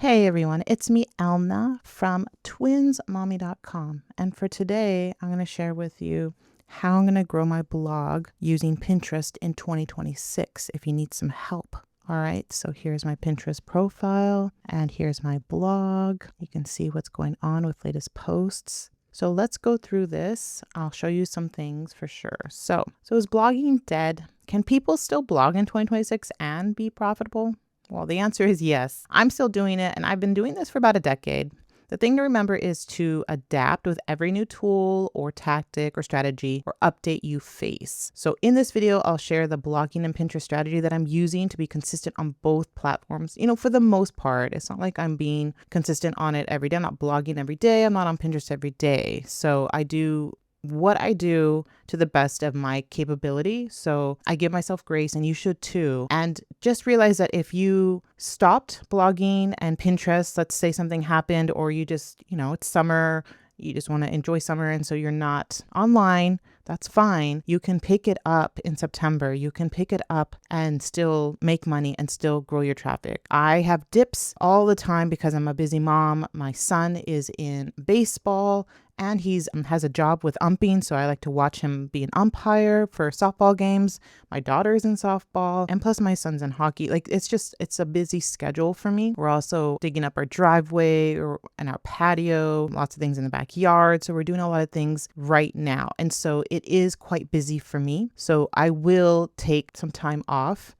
Hey everyone, it's me, Elna from twinsmommy.com. And for today, I'm going to share with you how I'm going to grow my blog using Pinterest in 2026 if you need some help. All right, so here's my Pinterest profile and here's my blog. You can see what's going on with latest posts. So let's go through this. I'll show you some things for sure. So is blogging dead? Can people still blog in 2026 and be profitable? Well, the answer is yes. I'm still doing it, and I've been doing this for about a decade. The thing to remember is to adapt with every new tool or tactic or strategy or update you face. So in this video, I'll share the blogging and Pinterest strategy that I'm using to be consistent on both platforms. For the most part, it's not like I'm being consistent on it every day. I'm not blogging every day. I'm not on Pinterest every day. So I do what I do to the best of my capability. So I give myself grace, and you should too. And just realize that if you stopped blogging and Pinterest, let's say something happened, or you just, it's summer, you just want to enjoy summer, and so you're not online, that's fine. You can pick it up in September. You can pick it up and still make money and still grow your traffic. I have dips all the time because I'm a busy mom. My son is in baseball and he has a job with umping, so I like to watch him be an umpire for softball games. My daughter's in softball, and plus my son's in hockey. It's a busy schedule for me. We're also digging up our driveway and our patio, lots of things in the backyard. So we're doing a lot of things right now. And so it is quite busy for me. So I will take some time off.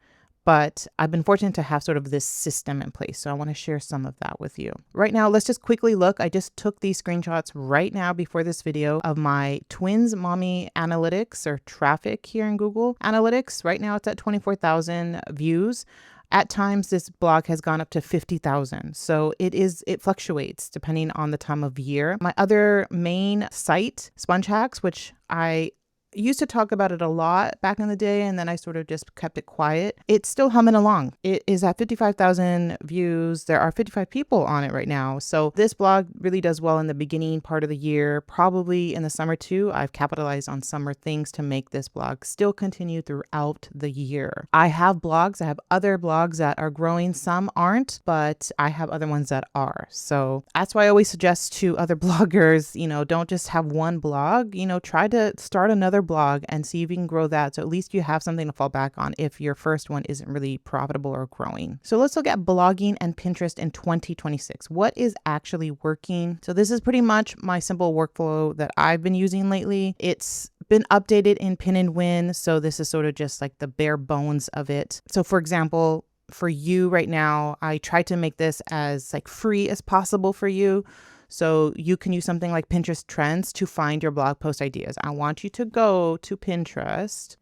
But I've been fortunate to have sort of this system in place. So I want to share some of that with you. Right now, let's just quickly look. I just took these screenshots right now before this video of my Twins Mommy Analytics or traffic here in Google Analytics. Right now, it's at 24,000 views. At times, this blog has gone up to 50,000. So it fluctuates depending on the time of year. My other main site, Sponge Hacks, which I used to talk about it a lot back in the day, and then I sort of just kept it quiet. It's still humming along. It is at 55,000 views. There are 55 people on it right now. So this blog really does well in the beginning part of the year, probably in the summer too. I've capitalized on summer things to make this blog still continue throughout the year. I have blogs. I have other blogs that are growing. Some aren't, but I have other ones that are. So that's why I always suggest to other bloggers, don't just have one blog, try to start another blog and see if you can grow that. So at least you have something to fall back on if your first one isn't really profitable or growing. So let's look at blogging and Pinterest in 2026. What is actually working? So this is pretty much my simple workflow that I've been using lately. It's been updated in Pinterest. So this is sort of just like the bare bones of it. So for example, for you right now, I try to make this as free as possible for you. So you can use something like Pinterest Trends to find your blog post ideas. I want you to go to Pinterest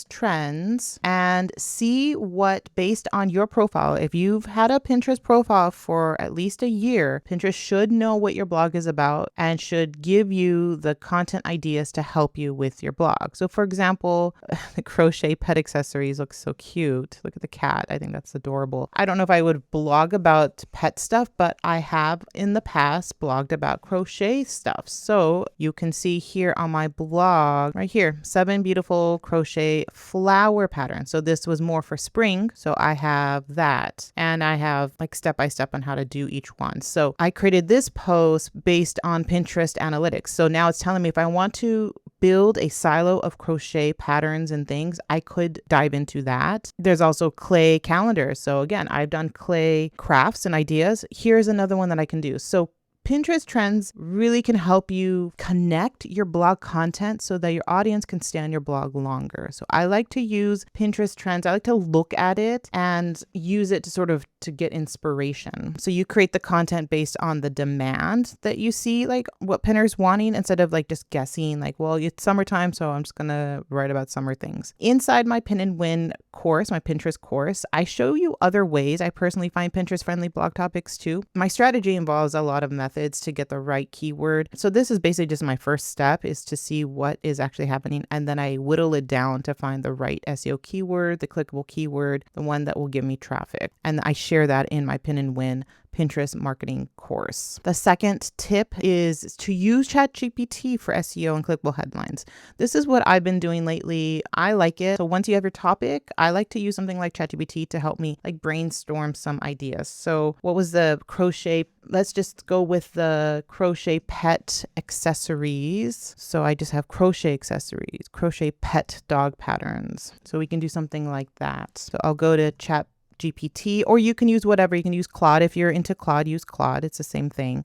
Trends, and see what, based on your profile, if you've had a Pinterest profile for at least a year, Pinterest should know what your blog is about and should give you the content ideas to help you with your blog. So for example, the crochet pet accessories look so cute. Look at the cat. I think that's adorable. I don't know if I would blog about pet stuff, but I have in the past blogged about crochet stuff. So you can see here on my blog right here, 7 beautiful crochet flower patterns. So this was more for spring. So I have that, and I have step-by-step on how to do each one. So I created this post based on Pinterest analytics. So now it's telling me if I want to build a silo of crochet patterns and things, I could dive into that. There's also clay calendars. So again, I've done clay crafts and ideas. Here's another one that I can do. So Pinterest Trends really can help you connect your blog content so that your audience can stay on your blog longer. So I like to use Pinterest Trends. I like to look at it and use it to get inspiration. So you create the content based on the demand that you see, what Pinterest wanting, instead of just guessing, well, it's summertime, so I'm just going to write about summer things. Inside my Pin and Win course, my Pinterest course, I show you other ways. I personally find Pinterest friendly blog topics too. My strategy involves a lot of methods to get the right keyword. So this is basically just my first step, is to see what is actually happening. And then I whittle it down to find the right SEO keyword, the clickable keyword, the one that will give me traffic. And I share that in my Pin and Win Pinterest marketing course. The second tip is to use ChatGPT for SEO and clickable headlines. This is what I've been doing lately. I like it. So once you have your topic, I like to use something like ChatGPT to help me like brainstorm some ideas. So what was the crochet? Let's just go with the crochet pet accessories. So I just have crochet accessories, crochet pet dog patterns. So we can do something like that. So I'll go to ChatGPT, or you can use whatever. You can use Claude. If you're into Claude, use Claude. It's the same thing.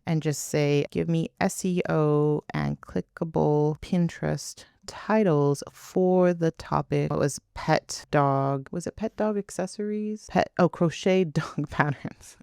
And just say, give me SEO and clickable Pinterest titles for the topic. It was pet dog. Was it pet dog accessories? Crochet dog patterns.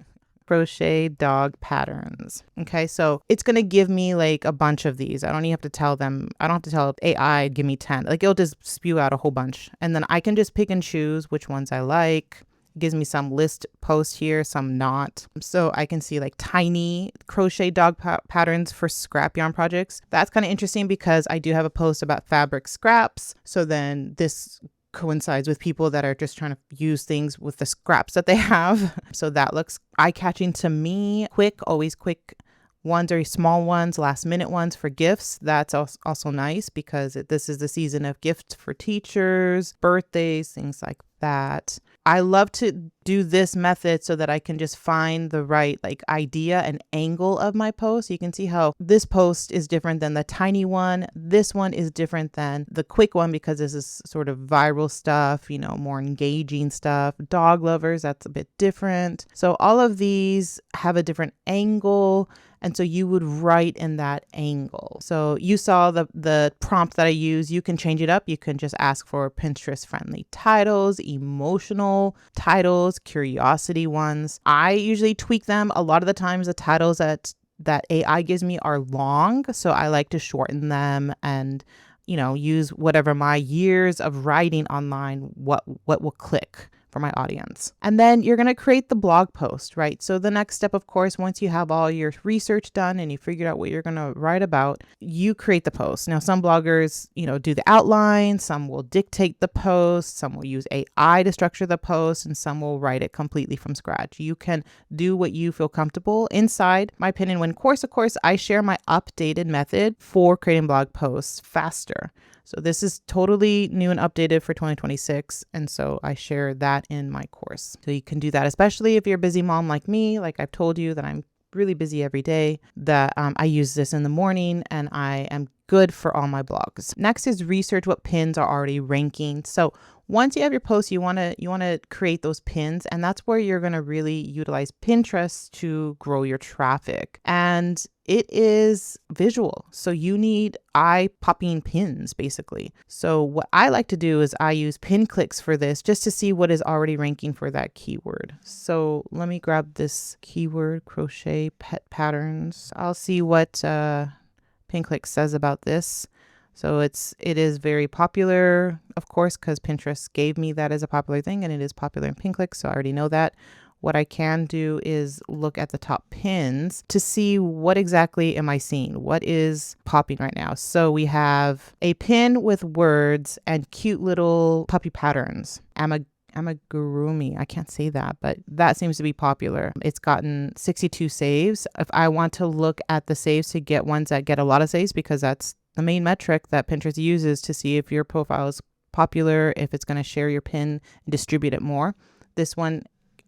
Crochet dog patterns. Okay, so it's going to give me like a bunch of these. I don't even have to tell them. I don't have to tell AI, give me 10. Like it'll just spew out a whole bunch. And then I can just pick and choose which ones I like. It gives me some list posts here, some not. So I can see like tiny crochet dog patterns for scrap yarn projects. That's kind of interesting because I do have a post about fabric scraps. So then this coincides with people that are just trying to use things with the scraps that they have. So that looks eye-catching to me. Always quick ones, or small ones, last minute ones for gifts. That's also nice because this is the season of gifts for teachers, birthdays, things like that. I love to do this method so that I can just find the right like idea and angle of my post. You can see how this post is different than the tiny one. This one is different than the quick one because this is sort of viral stuff, more engaging stuff. Dog lovers, that's a bit different. So all of these have a different angle. And so you would write in that angle. So you saw the prompt that I use. You can change it up. You can just ask for Pinterest friendly titles, emotional titles, curiosity ones. I usually tweak them. A lot of the times the titles that AI gives me are long. So I like to shorten them and use whatever my years of writing online, what will click for my audience. And then you're going to create the blog post, right? So the next step, of course, once you have all your research done and you figured out what you're going to write about, you create the post. Now, some bloggers, do the outline, some will dictate the post, some will use AI to structure the post, and some will write it completely from scratch. You can do what you feel comfortable. Inside my Pin and Win course, of course, I share my updated method for creating blog posts faster. So this is totally new and updated for 2026. And so I share that in my course. So you can do that, especially if you're a busy mom like me. Like I've told you that I'm really busy every day, that I use this in the morning and I am good for all my blogs. Next is research what pins are already ranking. So once you have your post, you want to create those pins, and that's where you're going to really utilize Pinterest to grow your traffic. And it is visual. So you need eye-popping pins, basically. So what I like to do is I use pin clicks for this just to see what is already ranking for that keyword. So let me grab this keyword, crochet pet patterns. I'll see what PinClick says about this. So it is very popular, of course, because Pinterest gave me that as a popular thing, and it is popular in PinClick, so I already know that. What I can do is look at the top pins to see what exactly am I seeing, what is popping right now. So we have a pin with words and cute little puppy patterns. Amigurumi. I can't say that, but that seems to be popular. It's gotten 62 saves. If I want to look at the saves to get ones that get a lot of saves, because that's the main metric that Pinterest uses to see if your profile is popular, if it's going to share your pin and distribute it more. This one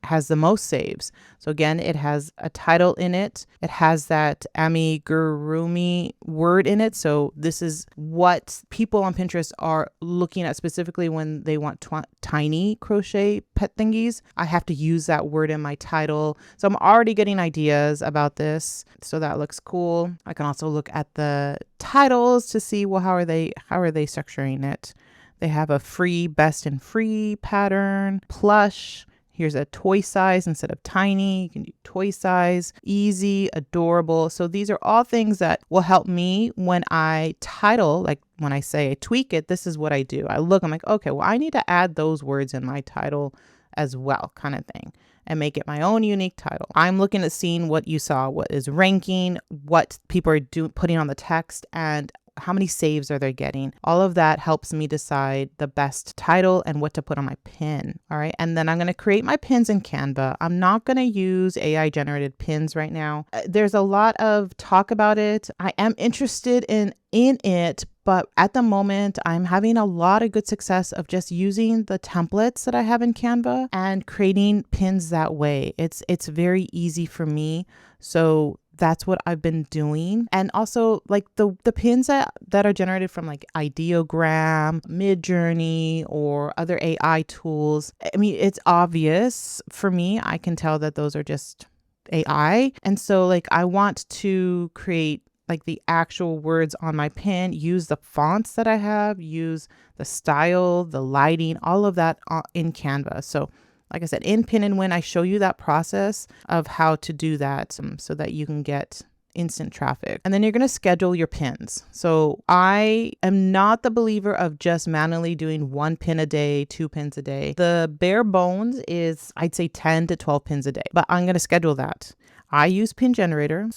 has the most saves. So again, it has a title in it. It has that amigurumi word in it. So this is what people on Pinterest are looking at specifically when they want tiny crochet pet thingies. I have to use that word in my title. So I'm already getting ideas about this. So that looks cool. I can also look at the titles to see, well, how are they structuring it? They have a free, best and free pattern, plush. Here's a toy size instead of tiny. You can do toy size, easy, adorable. So these are all things that will help me when I title, like when I say I tweak it, this is what I do. I'm like, okay, well, I need to add those words in my title as well, kind of thing, and make it my own unique title. I'm looking at seeing what you saw, what is ranking, what people are putting on the text, and how many saves are they getting? All of that helps me decide the best title and what to put on my pin. All right. And then I'm going to create my pins in Canva. I'm not going to use AI generated pins right now. There's a lot of talk about it. I am interested in it, but at the moment I'm having a lot of good success of just using the templates that I have in Canva and creating pins that way. It's very easy for me. So that's what I've been doing. And also like the pins that are generated from like Ideogram, Midjourney, or other AI tools. I mean, it's obvious for me. I can tell that those are just AI. And so like I want to create like the actual words on my pin, use the fonts that I have, use the style, the lighting, all of that in Canva. So like I said, in Pin and Win, I show you that process of how to do that so that you can get instant traffic. And then you're going to schedule your pins. So I am not the believer of just manually doing 1 pin a day, 2 pins a day. The bare bones is, I'd say 10 to 12 pins a day, but I'm going to schedule that. I use Pin Generator.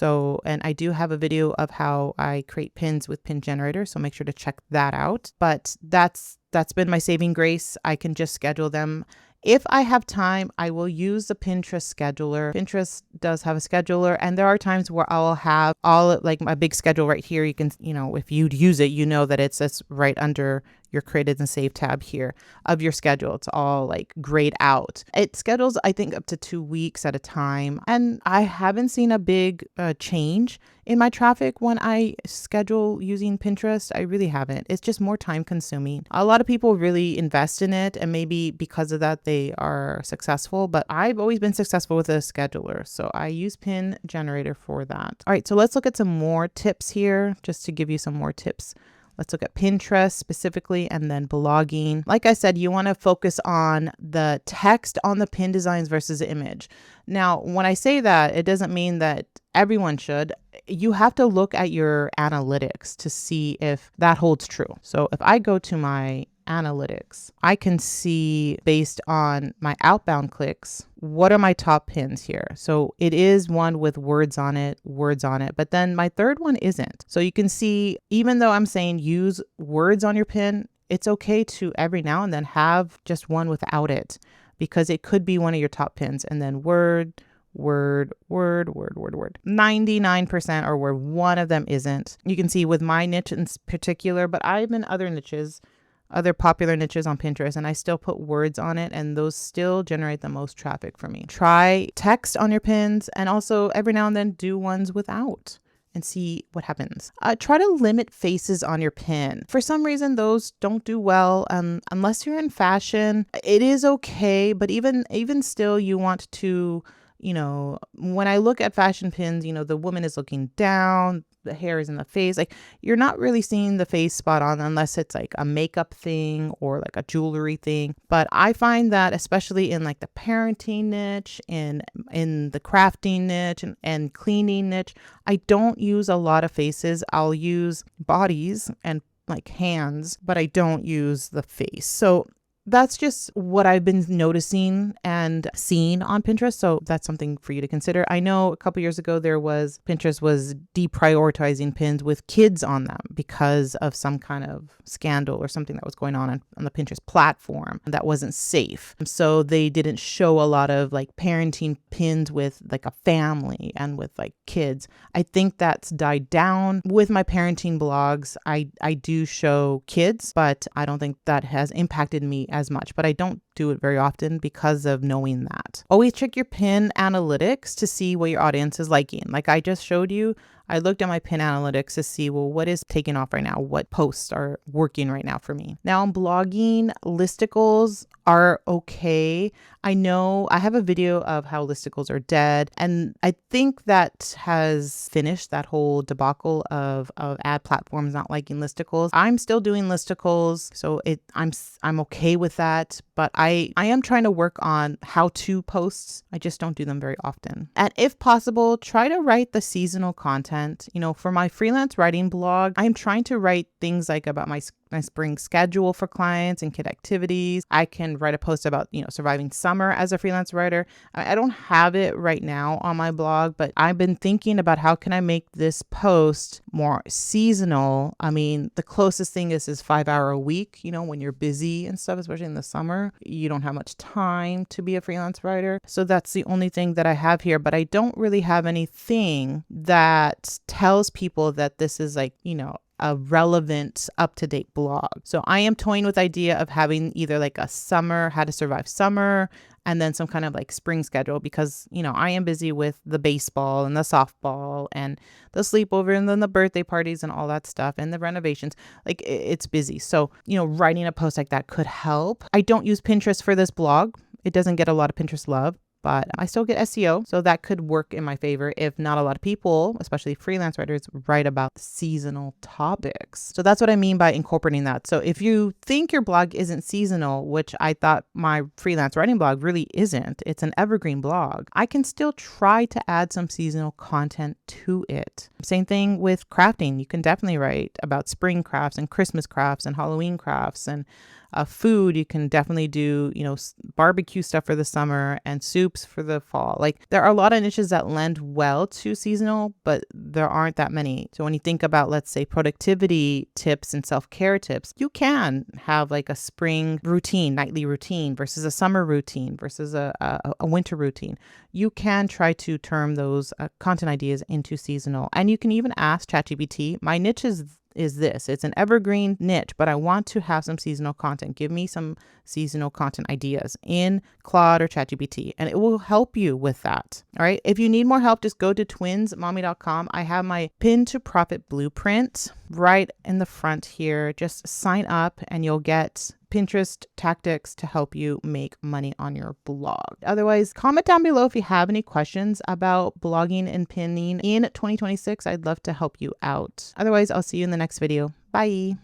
And I do have a video of how I create pins with Pin Generator. So make sure to check that out. But that's been my saving grace. I can just schedule them. If I have time, I will use the Pinterest scheduler. Pinterest does have a scheduler, and there are times where I'll have all like my big schedule right here. You can, if you'd use it, you know that it's right under your created and saved tab here of your schedule. It's all like grayed out. It schedules, I think, up to 2 weeks at a time. And I haven't seen a big change in my traffic when I schedule using Pinterest. I really haven't. It's just more time consuming. A lot of people really invest in it, and maybe because of that, they are successful, but I've always been successful with a scheduler. So I use Pin Generator for that. All right, so let's look at some more tips here, just to give you some more tips. Let's look at Pinterest specifically, and then blogging. Like I said, you want to focus on the text on the pin designs versus the image. Now, when I say that, it doesn't mean that everyone should. You have to look at your analytics to see if that holds true. So if I go to my analytics, I can see based on my outbound clicks, what are my top pins here? So it is one with words on it, but then my third one isn't. So you can see, even though I'm saying use words on your pin, it's okay to every now and then have just one without it, because it could be one of your top pins, and then word. 99% are where one of them isn't. You can see with my niche in particular, but I'm in other niches, other popular niches on Pinterest, and I still put words on it, and those still generate the most traffic for me. Try text on your pins, and also every now and then do ones without and see what happens. Try to limit faces on your pin. For some reason, those don't do well unless you're in fashion. It is okay, but even still, you want to, when I look at fashion pins, the woman is looking down, the hair is in the face. Like, you're not really seeing the face spot on unless it's like a makeup thing or like a jewelry thing. But I find that especially in like the parenting niche, in the crafting niche and cleaning niche, I don't use a lot of faces. I'll use bodies and like hands, but I don't use the face. So that's just what I've been noticing and seeing on Pinterest. So that's something for you to consider. I know a couple years ago, Pinterest was deprioritizing pins with kids on them because of some kind of scandal or something that was going on the Pinterest platform that wasn't safe. So they didn't show a lot of like parenting pins with like a family and with like kids. I think that's died down. With my parenting blogs, I do show kids, but I don't think that has impacted me as much, but I don't do it very often because of knowing that. Always check your pin analytics to see what your audience is liking. Like I just showed you, I looked at my pin analytics to see, well, what is taking off right now? What posts are working right now for me? Now I'm blogging, listicles are okay. I know I have a video of how listicles are dead, and I think that has finished that whole debacle of ad platforms not liking listicles. I'm still doing listicles, so I'm okay with that, but I am trying to work on how-to posts. I just don't do them very often. And if possible, try to write the seasonal content. For my freelance writing blog, I'm trying to write things like about my my spring schedule for clients and kid activities. I can write a post about, surviving summer as a freelance writer. I don't have it right now on my blog, but I've been thinking about how can I make this post more seasonal. I mean, the closest thing is 5 hour a week, when you're busy and stuff, especially in the summer, you don't have much time to be a freelance writer. So that's the only thing that I have here, but I don't really have anything that tells people that this is like, a relevant, up-to-date blog. So I am toying with the idea of having either like a summer, how to survive summer, and then some kind of like spring schedule because, I am busy with the baseball and the softball and the sleepover and then the birthday parties and all that stuff and the renovations. Like it's busy. So, writing a post like that could help. I don't use Pinterest for this blog. It doesn't get a lot of Pinterest love, but I still get SEO. So that could work in my favor if not a lot of people, especially freelance writers, write about seasonal topics. So that's what I mean by incorporating that. So if you think your blog isn't seasonal, which I thought my freelance writing blog really isn't, it's an evergreen blog, I can still try to add some seasonal content to it. Same thing with crafting. You can definitely write about spring crafts and Christmas crafts and Halloween crafts and food. You can definitely do, barbecue stuff for the summer and soups for the fall. Like there are a lot of niches that lend well to seasonal, but there aren't that many. So when you think about, let's say, productivity tips and self-care tips, you can have like a spring routine, nightly routine versus a summer routine versus a winter routine. You can try to term those content ideas into seasonal. And you can even ask ChatGPT, my niche is this. It's an evergreen niche, but I want to have some seasonal content. Give me some seasonal content ideas in Claude or ChatGPT, and it will help you with that. All right. If you need more help, just go to twinsmommy.com. I have my Pin to Profit blueprint right in the front here. Just sign up and you'll get Pinterest tactics to help you make money on your blog. Otherwise, comment down below if you have any questions about blogging and pinning in 2026. I'd love to help you out. Otherwise, I'll see you in the next video. Bye.